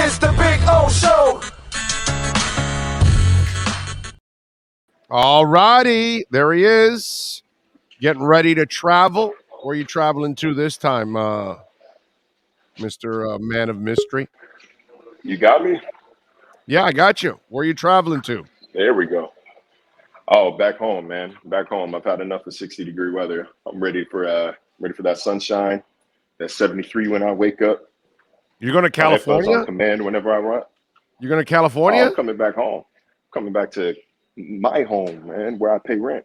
is the Big O Show. All righty, there he is, getting ready to travel. Where are you traveling to this time, Mr. Man of Mystery? You got me? Yeah, I got you. Where are you traveling to? There we go. Oh, back home, man. Back home. I've had enough of 60-degree weather. I'm ready for that sunshine. That 73 when I wake up. You're going to Headphones California? on command whenever I want. You're going to Oh, California? I'm coming back home. Coming back to my home, man, where I pay rent.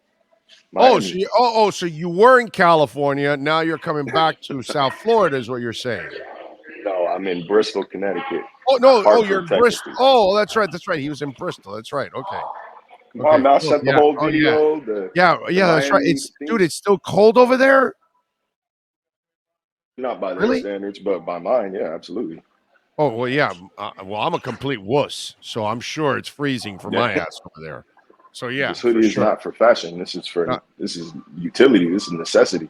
Oh, Miami. so you were in California. Now you're coming back to South Florida, is what you're saying. No, I'm in Bristol, Connecticut. Oh no! Hartford, You're in Texas. Bristol. Oh, that's right. That's right. He was in Bristol. That's right. Okay. Mom, I Cool. sent the Yeah. whole Oh, yeah. video. Yeah. That's right. Miami Dude, it's still cold over there. Not by their Really? standards, but by mine, yeah, absolutely. Oh well, yeah. Well, I'm a complete wuss, so I'm sure it's freezing for my ass over there. So yeah, This hoodie is not for fashion. This is utility. This is necessity.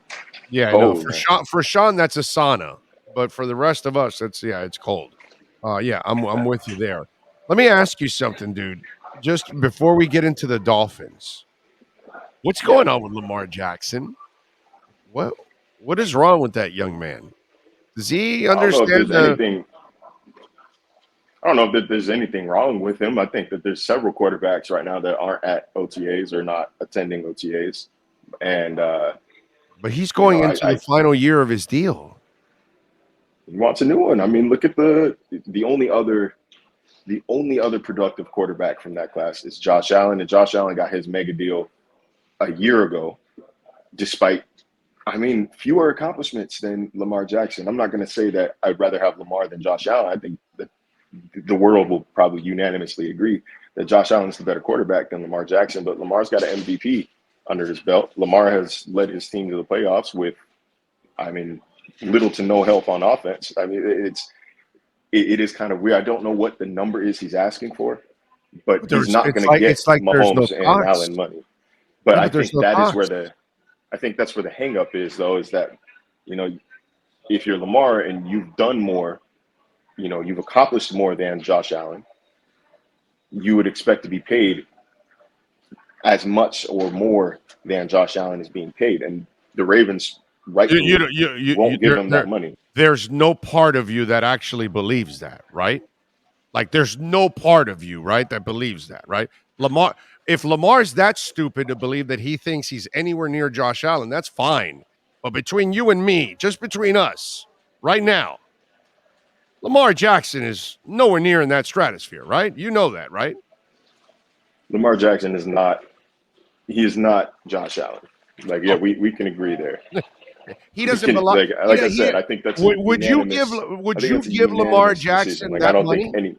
Yeah, Cold, no. For Sean, that's a sauna, but for the rest of us, it's cold. Yeah, I'm with you there. Let me ask you something, dude. Just before we get into the Dolphins, what's going on with Lamar Jackson? What is wrong with that young man? Does he understand I don't know if there's anything wrong with him. I think that there's several quarterbacks right now that aren't at OTAs or not attending OTAs, and but he's going into the final year of his deal. He wants a new one. I mean, look at the only other productive quarterback from that class is Josh Allen, and Josh Allen got his mega deal a year ago, despite, fewer accomplishments than Lamar Jackson. I'm not going to say that I'd rather have Lamar than Josh Allen. I think that the world will probably unanimously agree that Josh Allen is the better quarterback than Lamar Jackson, but Lamar's got an MVP under his belt. Lamar has led his team to the playoffs with, little to no help on offense. It is kind of weird. I don't know what the number is he's asking for, but he's not going to get Mahomes and Allen money. But I think I think that's where the hang up is, though, is that, if you're Lamar and you've done more, you've accomplished more than Josh Allen, you would expect to be paid as much or more than Josh Allen is being paid. And the Ravens rightfully won't give him that money. There's no part of you that actually believes that, right? Like there's no part of you, right, that believes that, right? If Lamar's that stupid to believe that he thinks he's anywhere near Josh Allen, that's fine. But between you and me, just between us, right now, Lamar Jackson is nowhere near in that stratosphere, right? You know that, right? Lamar Jackson is not Josh Allen. We can agree there. He doesn't belong. Like I said, I think that's would you give Lamar Jackson that money?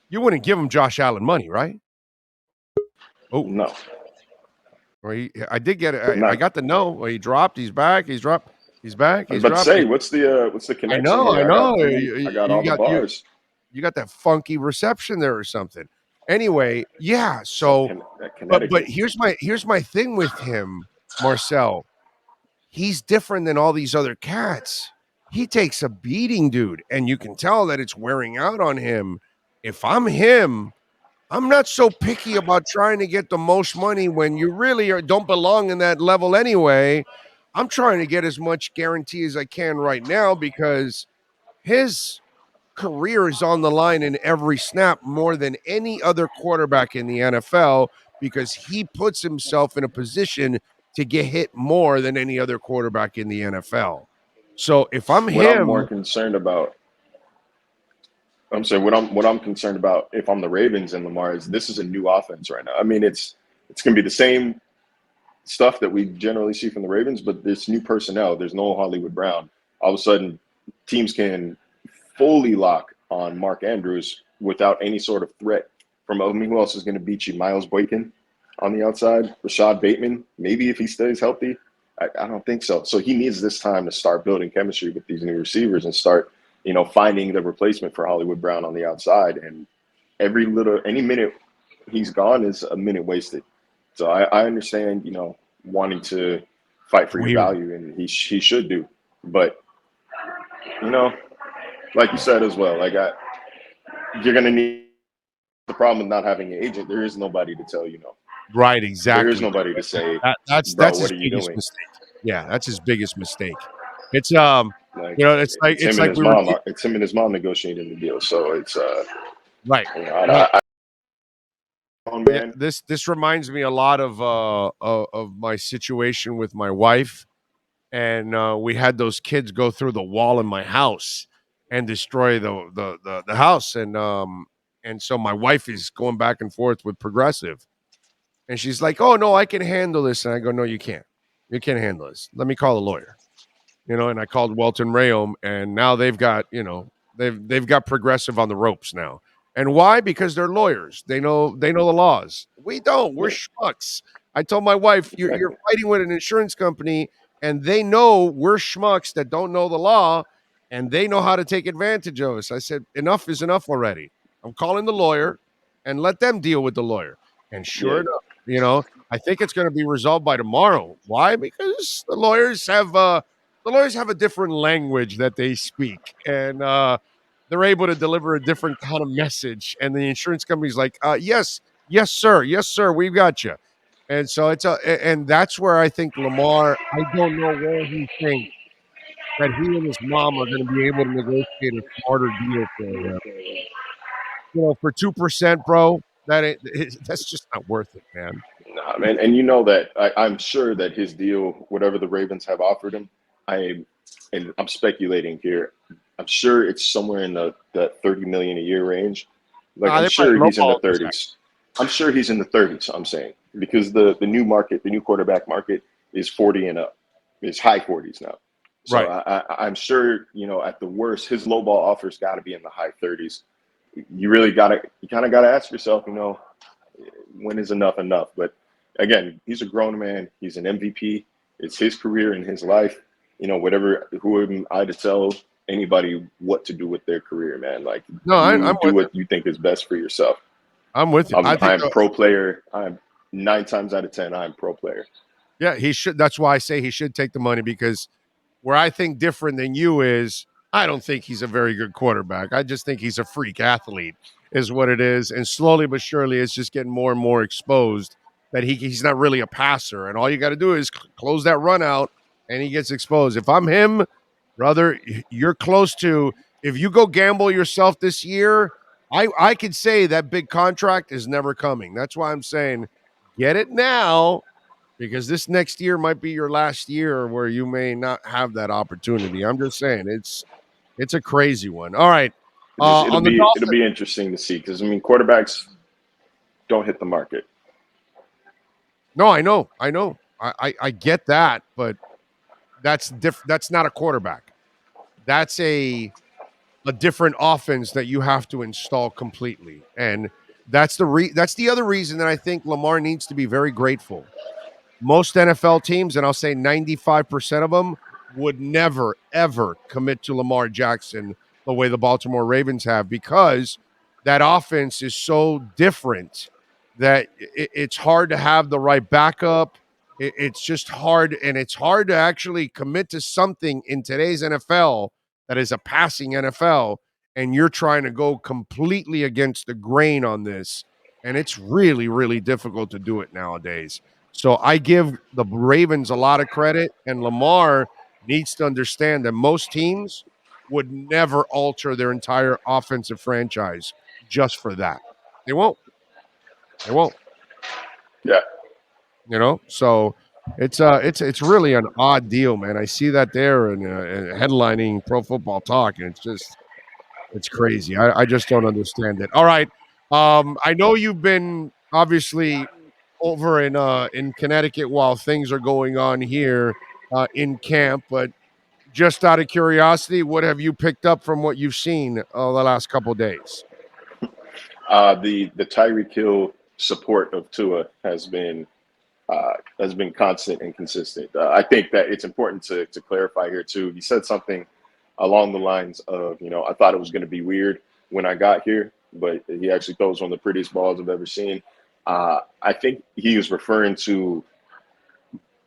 You wouldn't give him Josh Allen money, right? Oh no. I did get it. I got the no. He dropped. He's back. He's dropped. He's back. He's dropped. What's the connection? I know. I got all the bars. You got that funky reception there or something. Anyway, yeah. So, but here's my thing with him, Marcel. He's different than all these other cats. He takes a beating, dude, and you can tell that it's wearing out on him. If I'm him, I'm not so picky about trying to get the most money when you really don't belong in that level anyway. I'm trying to get as much guarantee as I can right now because his career is on the line in every snap more than any other quarterback in the NFL because he puts himself in a position to get hit more than any other quarterback in the NFL. So if I'm I'm more concerned about, what I'm concerned about if I'm the Ravens and Lamar is this is a new offense right now. I mean, it's going to be the same stuff that we generally see from the Ravens, but there's new personnel. There's no Hollywood Brown. All of a sudden, teams can fully lock on Mark Andrews without any sort of threat from, who else is going to beat you? Miles Boykin on the outside, Rashad Bateman, maybe if he stays healthy. I don't think so. So he needs this time to start building chemistry with these new receivers and start, finding the replacement for Hollywood Brown on the outside. And any minute he's gone is a minute wasted. So I understand, wanting to fight for your value, and he should do. But, like you said as well, you're going to need the problem with not having an agent. There is nobody to tell you no. Right, There is exactly. nobody to say, That's bro, his what are you biggest doing? mistake. Yeah, that's his biggest mistake. It's Like, you know, it's it's him and like his we were mom. It's him and his mom negotiating the deal. So it's right. you know, Right. Yeah, man. this reminds me a lot of my situation with my wife, and we had those kids go through the wall in my house and destroy the house, and so my wife is going back and forth with Progressive, and she's like, "Oh no, I can handle this," and I go, "No, you can't. You can't handle this. Let me call a lawyer." And I called Welton Rayom, and now they've got, they've got Progressive on the ropes now. And why? Because they're lawyers. They know the laws. We don't. We're Yeah, schmucks. I told my wife, you're exactly. fighting with an insurance company, and they know we're schmucks that don't know the law, and they know how to take advantage of us. I said, enough is enough already. I'm calling the lawyer, and let them deal with the lawyer. And sure Yeah, enough, I think it's going to be resolved by tomorrow. Why? Because the lawyers have a different language that they speak, and they're able to deliver a different kind of message. And the insurance company's like, yes, yes, sir, we've got you. And so and that's where I think Lamar. I don't know where he thinks that he and his mom are going to be able to negotiate a smarter deal for him. For 2%, bro. That's just not worth it, man. nah, man. And you know that I'm sure that his deal, whatever the Ravens have offered him, and I'm speculating here. I'm sure it's somewhere in the 30 million a year range. Like I'm They probably sure he's in the lowballed Zach. 30s. I'm sure he's in the 30s. I'm saying because the new market, the new quarterback market is 40 and up. It's high 40s now. So Right. I'm sure at the worst, his low ball offers got to be in the high 30s. You kind of gotta ask yourself, when is enough enough? But again, he's a grown man. He's an MVP. It's his career and his life. Who am I to tell anybody what to do with their career, man? Like No, I'm you do with you. what you think is best for yourself. I'm with you. I think I'm pro player. I'm 9 times out of 10. I'm pro player. yeah, he should. That's why I say he should take the money, because where I think different than you is I don't think he's a very good quarterback. I just think he's a freak athlete, is what it is. And slowly but surely, it's just getting more and more exposed that he's not really a passer. And all you got to do is close that run out, and he gets exposed. If I'm him, brother, you're close to. If you go gamble yourself this year, I could say that big contract is never coming. That's why I'm saying get it now, because this next year might be your last year where you may not have that opportunity. I'm just saying it's a crazy one. All right, It'll on the be Dolphins. interesting to see because quarterbacks don't hit the market. No, I know, I get that, but that's different. That's not a quarterback. That's a different offense that you have to install completely, and that's the other reason that I think Lamar needs to be very grateful. Most NFL teams, and I'll say 95% of them, would never, ever commit to Lamar Jackson the way the Baltimore Ravens have, because that offense is so different that it's hard to have the right backup. It's just hard, and it's hard to actually commit to something in today's NFL that is a passing NFL, and you're trying to go completely against the grain on this. And it's really, really difficult to do it nowadays. So I give the Ravens a lot of credit, and Lamar needs to understand that most teams would never alter their entire offensive franchise just for that. They won't. They won't. Yeah. So it's really an odd deal, man. I see that there in headlining Pro Football Talk, and it's crazy. I just don't understand it. All right, I know you've been obviously over in Connecticut while things are going on here in camp, but just out of curiosity, what have you picked up from what you've seen the last couple of days? The Tyreek Hill support of Tua has been constant and consistent. I think that it's important to clarify here too. He said something along the lines of, I thought it was going to be weird when I got here, but he actually throws one of the prettiest balls I've ever seen. I think he was referring to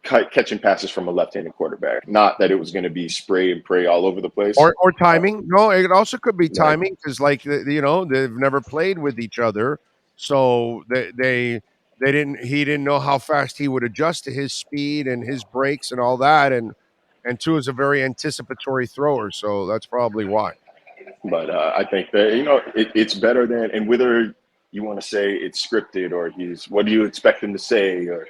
catching passes from a left-handed quarterback. Not that it was going to be spray and pray all over the place. Or timing. No, it also could be Right. timing because, like, you know, they've never played with each other, so they didn't. He didn't know how fast he would adjust to his speed and his brakes and all that. And Tua is a very anticipatory thrower, so that's probably why. But I think that, you know, it's better than, and whether you want to say it's scripted or what do you expect him to say, or,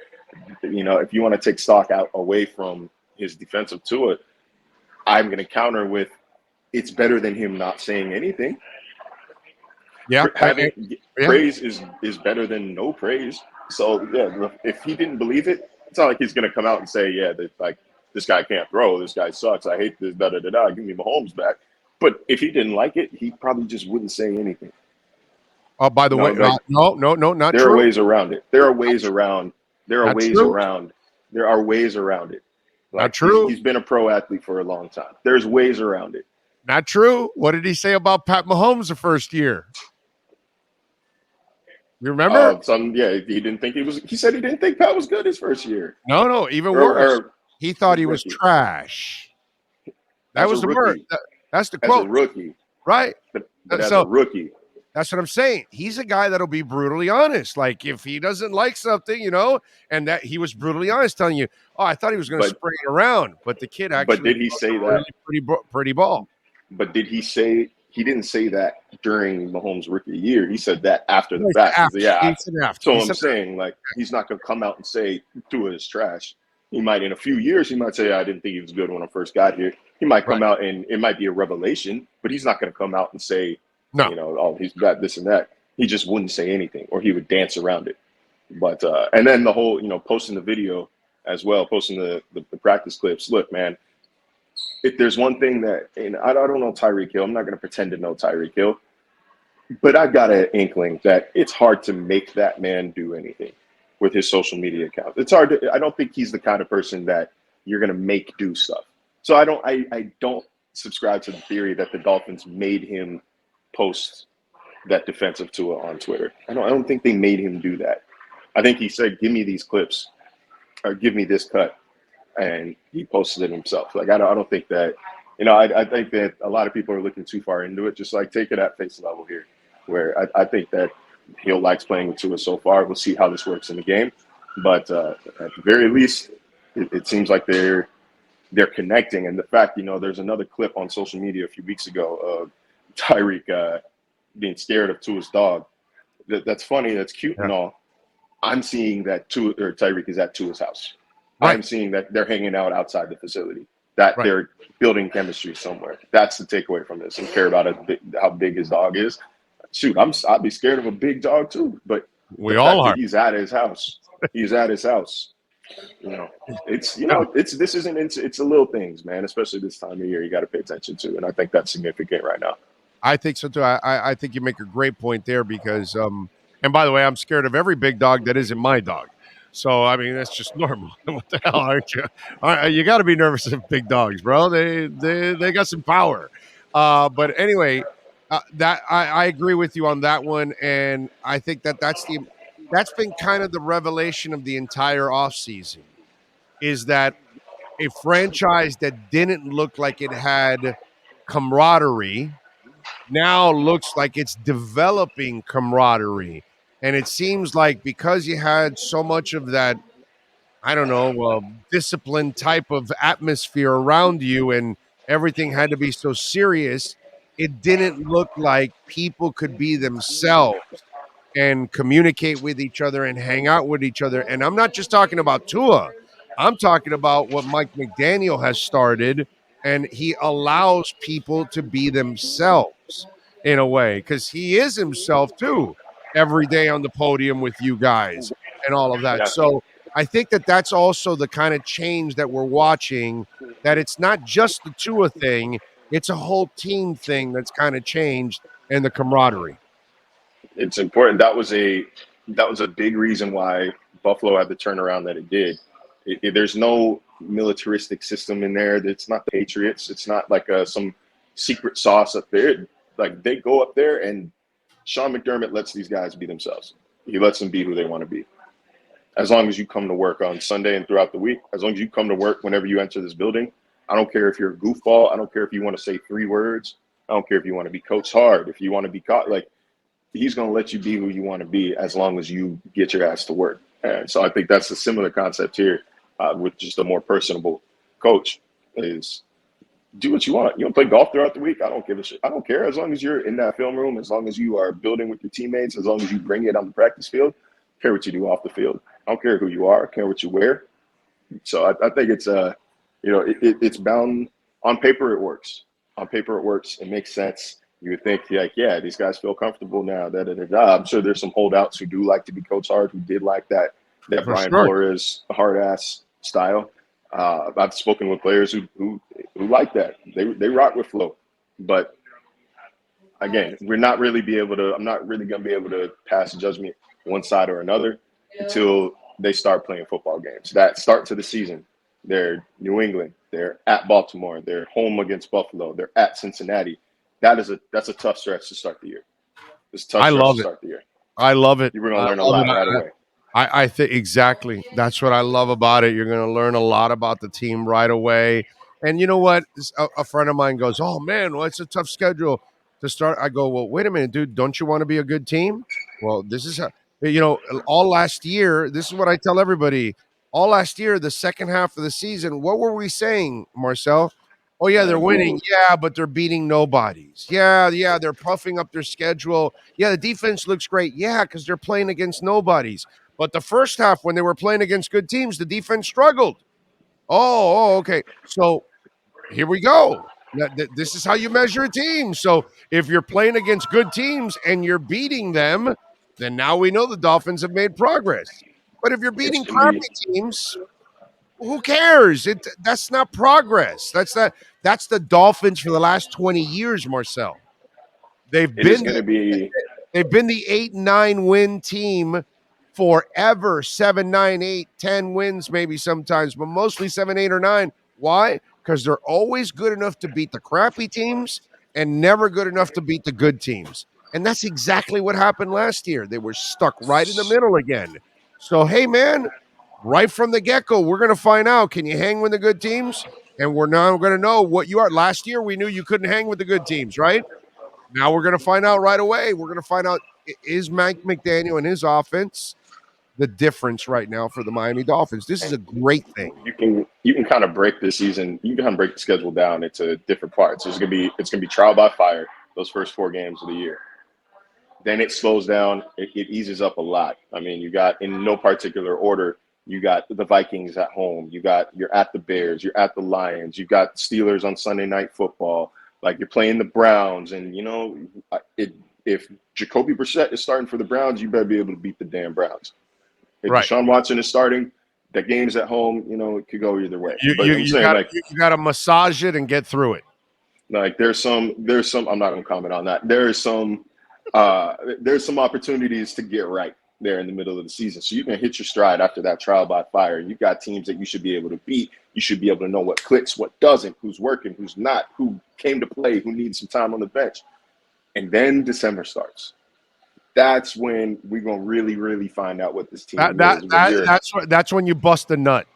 you know, if you want to take stock out away from his defensive to it, I'm going to counter with it's better than him not saying anything. Yeah, praise is better than no praise. So yeah, if he didn't believe it, it's not like he's going to come out and say, yeah, like this guy can't throw, this guy sucks, I hate this, da da da da, give me Mahomes back. But if he didn't like it, he probably just wouldn't say anything. Oh, by the way, like, no, not there true. There are ways around it. There are ways around. There are ways true. around. There are ways around it. Like, not true. He's been a pro athlete for a long time. There's ways around it. Not true. What did he say about Pat Mahomes the first year? You remember? He didn't think he said he didn't think Pat was good his first year. No, even worse. He thought he was trash. That was the word. That's the quote. As a rookie. Right. But as a rookie. That's what I'm saying. He's a guy that'll be brutally honest. Like, if he doesn't like something, you know, and that he was brutally honest, telling you, oh, I thought he was going to spray it around. But the kid actually. But did he say that? Really pretty ball. But did he say, he didn't say that during Mahomes' rookie year. He said that after the fact. So I'm saying, like, he's not going to come out and say Tua is trash. He might, in a few years, he might say, I didn't think he was good when I first got here. He might come out and it might be a revelation, but he's not going to come out and say, you know, oh, he's got this and that. He just wouldn't say anything, or he would dance around it. But and then the whole, you know, posting the video as well, posting the practice clips. Look, man, if there's one thing that, and I don't know Tyreek Hill, I'm not going to pretend to know Tyreek Hill, but I've got an inkling that it's hard to make that man do anything with his social media account. It's hard to, I don't think he's the kind of person that you're going to make do stuff. So I don't subscribe to the theory that the Dolphins made him post that defensive Tua on Twitter. I don't think they made him do that. I think he said, give me these clips or give me this cut. And he posted it himself. Like, I don't think that, you know, I think that a lot of people are looking too far into it. Just like take it at face level here, where I think that Hill likes playing with Tua so far. We'll see how this works in the game. But at the very least, it seems like they're connecting. And the fact, you know, there's another clip on social media a few weeks ago of Tyreek being scared of Tua's dog. That's funny. That's cute and all. I'm seeing that Tyreek is at Tua's house. Right. I'm seeing that they're hanging out outside the facility, that they're building chemistry somewhere. That's the takeaway from this. And care about how big his dog is. Shoot, I'd be scared of a big dog too. But we all are. He's at his house. He's at his house. You know, it's the little things, man. Especially this time of year, you got to pay attention to, and I think that's significant right now. I think so too. I think you make a great point there because, and by the way, I'm scared of every big dog that isn't my dog. So, I mean, that's just normal. What the hell, aren't you? You got to be nervous of big dogs, bro. They got some power. But anyway, that I agree with you on that one, and I think that's been kind of the revelation of the entire offseason, is that a franchise that didn't look like it had camaraderie now looks like it's developing camaraderie. And it seems like because you had so much of that, I don't know, disciplined type of atmosphere around you and everything had to be so serious, it didn't look like people could be themselves and communicate with each other and hang out with each other. And I'm not just talking about Tua. I'm talking about what Mike McDaniel has started, and he allows people to be themselves in a way because he is himself too every day on the podium with you guys and all of that. Yeah. So I think that's also the kind of change that we're watching, that it's not just the Tua thing, it's a whole team thing that's kind of changed, and the camaraderie. It's important. That was a big reason why Buffalo had the turnaround that it did. There's no militaristic system in there. It's not the Patriots. It's not like some secret sauce up there. Like, they go up there and Sean McDermott lets these guys be themselves. He lets them be who they want to be. as long as you come to work on Sunday and throughout the week, as long as you come to work whenever you enter this building, I don't care if you're a goofball. I don't care if you want to say 3 words. I don't care if you want to be coached hard. If you want to be caught, like, he's going to let you be who you want to be as long as you get your ass to work. And so I think that's a similar concept here with just a more personable coach is do what you want. You want to play golf throughout the week? I don't give a shit. I don't care. As long as you're in that film room, as long as you are building with your teammates, as long as you bring it on the practice field, I care what you do off the field. I don't care who you are. I care what you wear. So I think it's, it's bound on paper. It works. On paper, it works. It makes sense. You would think, like, yeah, these guys feel comfortable now. I'm sure there's some holdouts who do like to be coached hard, who did like that Brian Flores hard-ass style. I've spoken with players who like that. They rock with flow. But, again, I'm not really going to be able to pass judgment one side or another until they start playing football games. That start to the season, they're New England. They're at Baltimore. They're home against Buffalo. They're at Cincinnati. That's a tough stretch to start the year. It's a tough stretch to start the year. I love it. You're going to learn a lot right away. I think exactly. That's what I love about it. You're going to learn a lot about the team right away. And you know what? A friend of mine goes, "Oh man, well, it's a tough schedule to start." I go, "Well, wait a minute, dude. Don't you want to be a good team?" Well, this is how, all last year. This is what I tell everybody. All last year, the second half of the season, what were we saying, Marcel? Oh, yeah, they're winning. Yeah, but they're beating nobodies. Yeah, they're puffing up their schedule. Yeah, the defense looks great. Yeah, because they're playing against nobodies. But the first half, when they were playing against good teams, the defense struggled. Oh, okay. So here we go. This is how you measure a team. So if you're playing against good teams and you're beating them, then now we know the Dolphins have made progress. But if you're beating crappy teams, who cares? That's not progress. That's the Dolphins for the last 20 years, Marcel. They've been the 8-9 win team forever. 7, 9, 8, 10 wins, maybe sometimes, but mostly 7, 8, or 9. Why? Because they're always good enough to beat the crappy teams and never good enough to beat the good teams. And that's exactly what happened last year. They were stuck right in the middle again. So, hey, man, right from the get-go, we're going to find out, can you hang with the good teams? And we're now going to know what you are. Last year, we knew you couldn't hang with the good teams, right? Now we're going to find out right away. We're going to find out, is Mike McDaniel and his offense the difference right now for the Miami Dolphins? This is a great thing. You can kind of break the season. You can kind of break the schedule down into different parts. It's going to be trial by fire those first 4 games of the year. Then it slows down. It eases up a lot. I mean, you got, in no particular order, you got the Vikings at home. You're at the Bears. You're at the Lions. You got Steelers on Sunday Night Football. Like, you're playing the Browns. And, if Jacoby Brissett is starting for the Browns, you better be able to beat the damn Browns. If Deshaun Watson is starting, the game's at home, it could go either way. You got to massage it and get through it. Like, there's some, I'm not going to comment on that. There's some opportunities to get right there in the middle of the season. So you can hit your stride after that trial by fire. You've got teams that you should be able to beat. You should be able to know what clicks, what doesn't, who's working, who's not, who came to play, who needs some time on the bench. And then December starts. That's when we're going to really, really find out what this team is. That's when you bust a nut.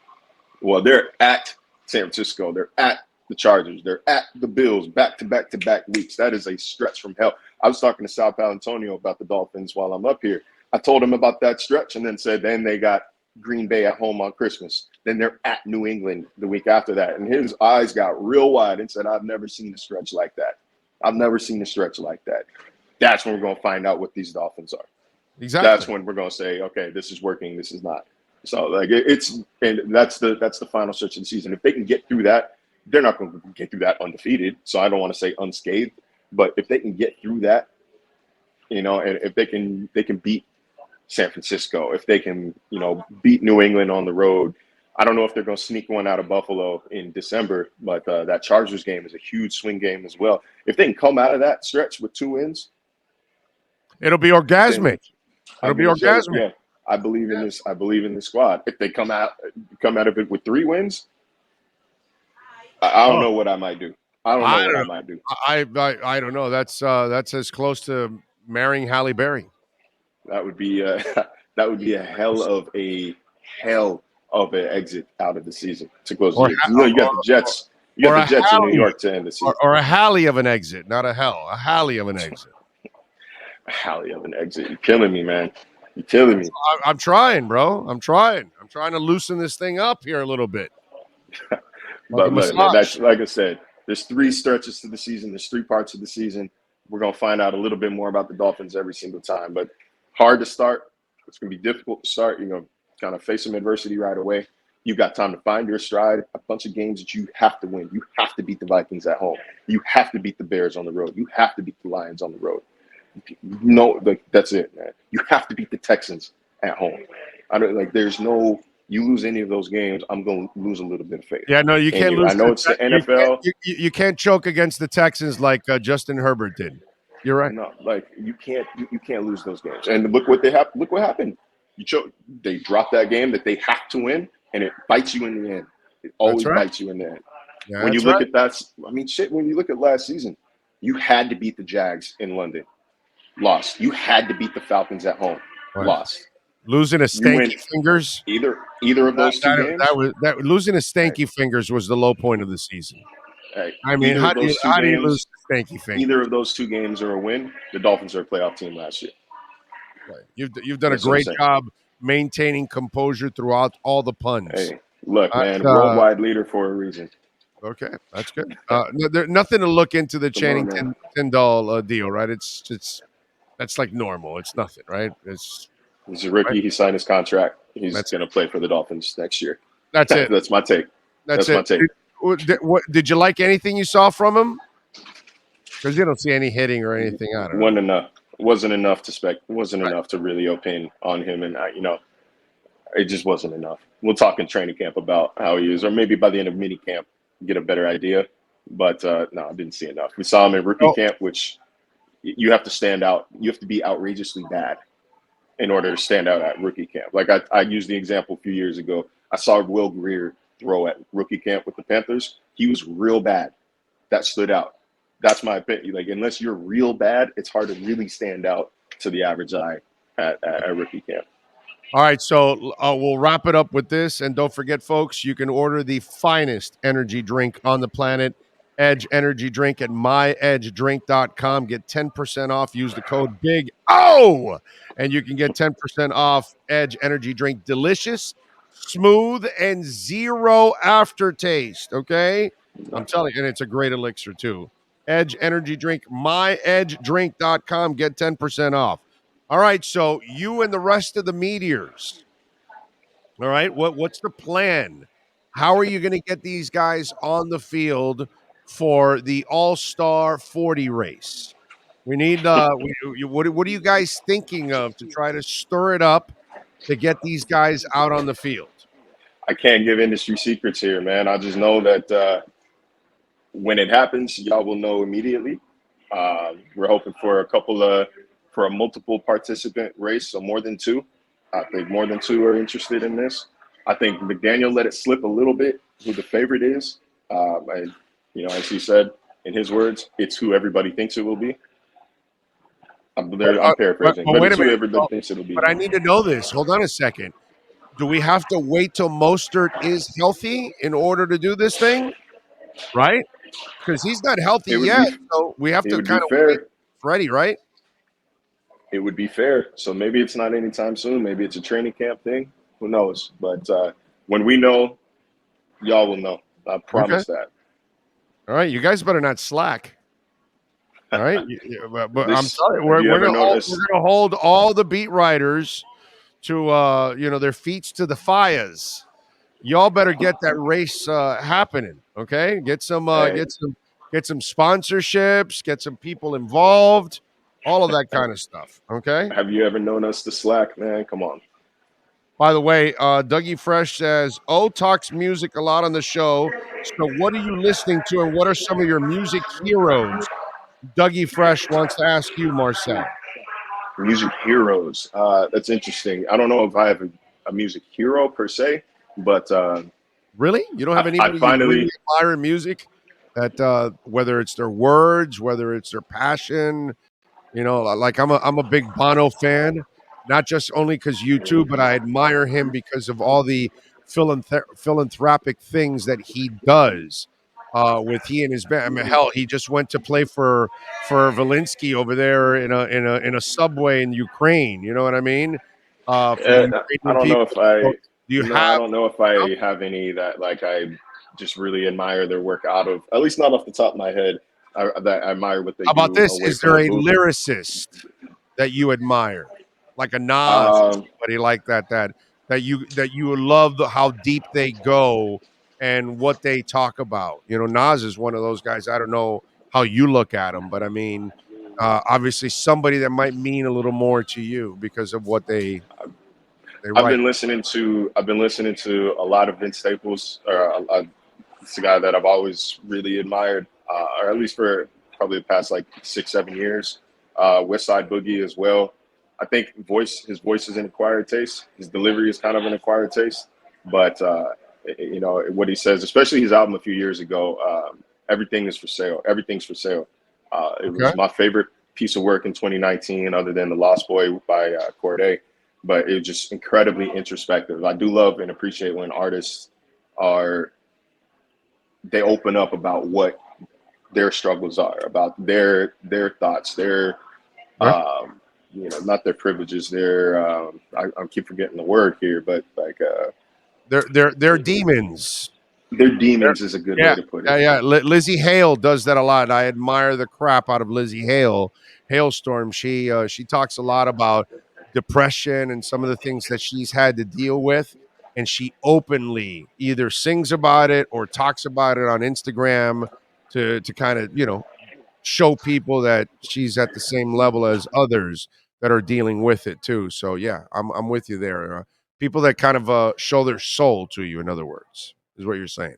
Well, they're at San Francisco. They're at the Chargers. They're at the Bills back-to-back weeks. That is a stretch from hell. I was talking to Sal Palantonio about the Dolphins while I'm up here. I told him about that stretch and then said, then they got Green Bay at home on Christmas. Then they're at New England the week after that. And his eyes got real wide and said, I've never seen a stretch like that. That's when we're going to find out what these Dolphins are. Exactly. That's when we're going to say, okay, this is working, this is not. So, like, and that's the final stretch of the season. If they can get through that, they're not going to get through that undefeated. So I don't want to say unscathed, but if they can get through that, and if they can beat San Francisco, if they can, beat New England on the road. I don't know if they're going to sneak one out of Buffalo in December, but that Chargers game is a huge swing game as well. If they can come out of that stretch with 2 wins, it'll be orgasmic. Yeah, I believe in this. I believe in the squad. If they come out of it with 3 wins, I don't know what I might do. I don't know. That's as close to marrying Halle Berry. That would be a hell of a hell of an exit out of the season to close Or the year. You know, you got the Jets. You got the Jets in New York to end the season. Or a Halley of an exit, not a hell. A Halley of an exit. A Halley of an exit. You're killing me, man. You're killing me. I'm trying, bro. I'm trying to loosen this thing up here a little bit. But look, that's like I said, there's 3 stretches to the season. There's 3 parts of the season. We're going to find out a little bit more about the Dolphins every single time. But hard to start. It's going to be difficult to start. You're going to kind of face some adversity right away. You've got time to find your stride. A bunch of games that you have to win. You have to beat the Vikings at home. You have to beat the Bears on the road. You have to beat the Lions on the road. No, that's it, man. You have to beat the Texans at home. There's no. You lose any of those games, I'm going to lose a little bit of faith. Yeah, no, you can't lose. I know it's the NFL. You can't choke against the Texans like Justin Herbert did. You're right. No, you can't lose those games. And look what happened. They dropped that game that they have to win, and it bites you in the end. It always bites you in the end. Yeah, when you look at that, when you look at last season, you had to beat the Jags in London, lost. You had to beat the Falcons at home, lost. Losing a stanky fingers. Either of those two games. Losing a stanky fingers was the low point of the season. I mean, how do you lose stanky fingers? Either of those 2 games are a win. The Dolphins are a playoff team last year. Right. You've done a great job maintaining composure throughout all the puns. Hey, look, man, worldwide leader for a reason. Okay, that's good. There's nothing to look into the Channing Tindall deal, right? It's that's like normal. It's nothing, right? He's a rookie. Right? He signed his contract. He's going to play for the Dolphins next year. That's it. That's my take. That's my take. Did you like anything you saw from him? Because you don't see any hitting or anything out of it. Wasn't enough to really opine on him, and it just wasn't enough. We'll talk in training camp about how he is, or maybe by the end of mini camp, get a better idea. But no, I didn't see enough. We saw him in rookie camp, which you have to stand out. You have to be outrageously bad in order to stand out at rookie camp. Like I used the example a few years ago. I saw Will Greer throw at rookie camp with the Panthers. He was real bad. That stood out. That's my opinion. Like, unless you're real bad, it's hard to really stand out to the average eye at rookie camp. All right, so we'll wrap it up with this. And don't forget, folks, you can order the finest energy drink on the planet, Edge Energy Drink, at myedgedrink.com. Get 10% off. Use the code Big O, and you can get 10% off Edge Energy Drink. Delicious, smooth, and zero aftertaste. Okay, I'm telling you, and it's a great elixir too. Edge Energy Drink, myedgedrink.com. Get 10% off. All right, so you and the rest of the meteors. All right, what's the plan? How are you going to get these guys on the field for the All-Star 40 race? We need what are you guys thinking of to try to stir it up to get these guys out on the field? I can't give industry secrets here, man. I just know that when it happens, y'all will know immediately. We're hoping for a multiple participant race, so more than 2. I think more than 2 are interested in this. I think McDaniel let it slip a little bit who the favorite is. And, as he said in his words, it's who everybody thinks it will be. I'm paraphrasing, but it's who everybody thinks it will be. But I need to know this. Hold on a second. Do we have to wait till Mostert is healthy in order to do this thing? Right? Because he's not healthy yet, so we have to kind of wait. Ready, right? It would be fair. So maybe it's not anytime soon. Maybe it's a training camp thing. Who knows? But when we know, y'all will know. I promise that. All right, you guys better not slack. All right, but I'm sorry, we're going to hold all the beat writers to their feet to the fires. Y'all better get that race happening. Okay, get some sponsorships, get some people involved, all of that kind of stuff. Okay. Have you ever known us to slack, man? Come on. By the way, Dougie Fresh says, O talks music a lot on the show. So what are you listening to, and what are some of your music heroes? Dougie Fresh wants to ask you, Marcel. Music heroes. That's interesting. I don't know if I have a music hero per se, but really? You don't have anybody you really admire in music? That whether it's their words, whether it's their passion, like I'm a big Bono fan. not just only because YouTube, but I admire him because of all the philanthropic things that he does. With he and his band, I mean, hell, he just went to play for Volinsky over there in a subway in Ukraine. You know what I mean? For the I Ukrainian don't know people. if I So do you no, I have? don't know if I have any that like I just really admire their work out of, at least not off the top of my head. That I admire what they How about do this? away Is from there the a booth. lyricist that you admire, like a Nas or Um, somebody like that you love how deep they go and what they talk about? You know, Nas is one of those guys. I don't know how you look at him, but I mean, obviously somebody that might mean a little more to you because of what they write. I've been listening to a lot of Vince Staples. It's a guy that I've always really admired, or at least for probably the past like 6 7 years. West Side Boogie as well. I think his voice is an acquired taste. His delivery is kind of an acquired taste, but you know what he says, especially his album a few years ago. Everything is for sale. Everything's for sale. It Okay. was my favorite piece of work in 2019, other than The Lost Boy by Corday. But it was just incredibly introspective. I do love and appreciate when artists they open up about what their struggles are, about their thoughts, their Yeah. you know, not their privileges, their I keep forgetting the word here, but like They're demons. their demons is a good way Yeah, to put yeah, it. yeah. Lizzie Hale does that a lot. I admire the crap out of Lizzie Hale. Hailstorm. She talks a lot about depression and some of the things that she's had to deal with, and she openly either sings about it or talks about it on Instagram to kind of show people that she's at the same level as others that are dealing with it too. So yeah, I'm with you there. People that kind of show their soul to you. In other words, is what you're saying.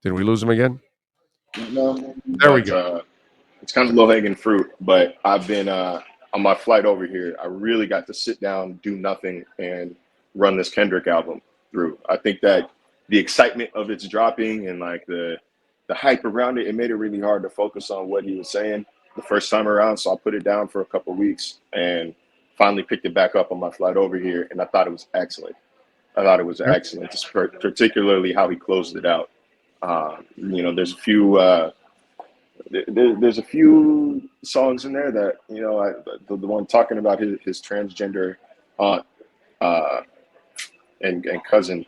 Did we lose him again? No, There we but go. it's kind of low hanging fruit. But I've been on my flight over here. I really got to sit down, do nothing, and run this Kendrick album through. I think that the excitement of its dropping and like the hype around it, it made it really hard to focus on what he was saying the first time around. So I put it down for a couple of weeks and finally picked it back up on my flight over here, and I thought it was excellent. I thought it was Yep. excellent, just particularly how he closed it out. You know, there's a few there's a few songs in there that the one talking about his transgender aunt uh, and cousin,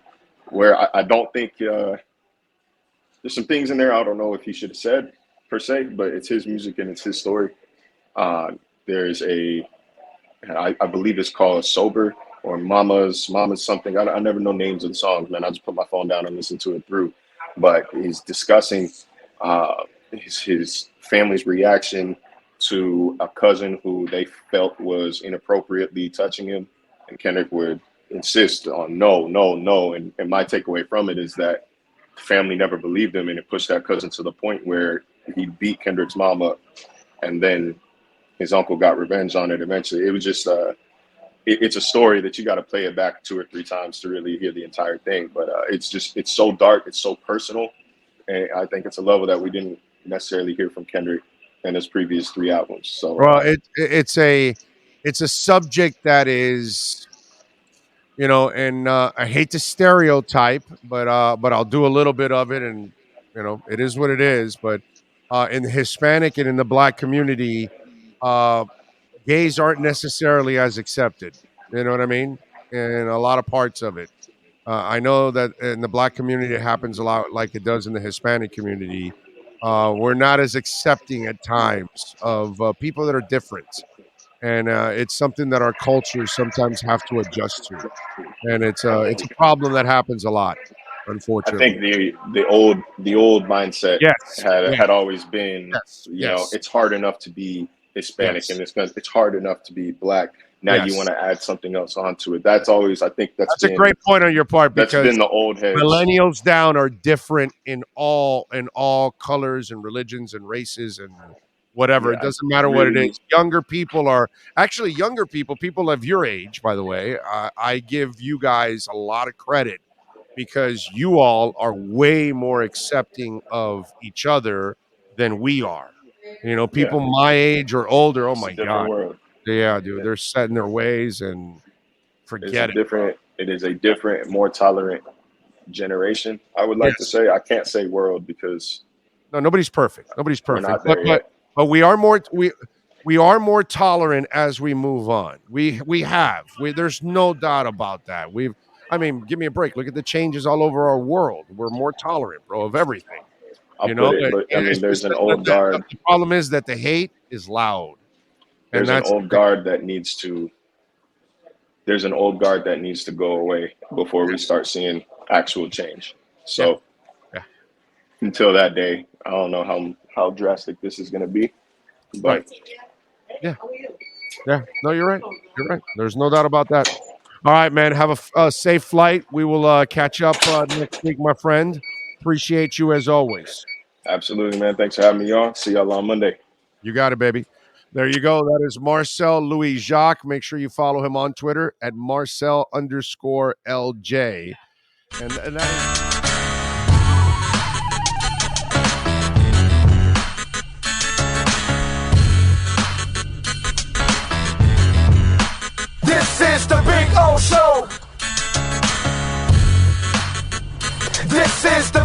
where I don't think there's some things in there I don't know if he should have said per se, but it's his music and it's his story. There's I believe it's called Sober or Mama's something. I never know names of the songs, man. I just put my phone down and listen to it through. But he's discussing his family's reaction to a cousin who they felt was inappropriately touching him, and Kendrick would insist on no, no, no. And my takeaway from it is that the family never believed him, and it pushed that cousin to the point where he beat Kendrick's mom up, and then his uncle got revenge on it eventually. It was just it's a story that you got to play it back 2 or 3 times to really hear the entire thing. But it's so dark, it's so personal, and I think it's a level that we didn't necessarily hear from Kendrick in his previous 3 albums. So Well, it's a subject that is, and I hate to stereotype, but I'll do a little bit of it, and it is what it is. But in the Hispanic and in the Black community, uh, gays aren't necessarily as accepted. You know what I mean? In a lot of parts of it. I know that in the Black community, it happens a lot like it does in the Hispanic community. We're not as accepting at times of people that are different. And it's something that our cultures sometimes have to adjust to. And I it's a think problem that happens a lot, I think unfortunately. the old mindset Yes, had yes, always been, yes, yes, it's hard enough to be Hispanic yes, and it's hard enough to be Black. Now you want yes. to add something else onto it. That's always, I think That's a great point on your part that's because been the old heads. millennials down are different in all colors and religions and races and whatever. It Yeah, I doesn't matter what it is. really. Younger people are actually younger people of your age, by the way. I give you guys a lot of credit because you all are way more accepting of each other than we are. Yeah, People my age or older. Oh it's a my different God, world. Yeah, dude, they're set in their ways and forget it. It is a different, more tolerant generation. I would like to say. I can't say world because nobody's perfect. Nobody's we're perfect. not there yet. But we are more tolerant as we move on. There's no doubt about that. Give me a break. Look at the changes all over our world. We're more tolerant, bro, of everything. There's an old guard. The problem is that the hate is loud. There's an old guard that needs to go away before we start seeing actual change. So until that day, I don't know how drastic this is going to be. But yeah. No, you're right. There's no doubt about that. All right, man. Have a safe flight. We will catch up next week, my friend. Appreciate you as always. Absolutely, man. Thanks for having me on. See y'all on Monday. You got it, baby. There you go. That is Marcel Louis-Jacques. Make sure you follow him on Twitter at Marcel_LJ. And that is... This is the Big O Show. This is the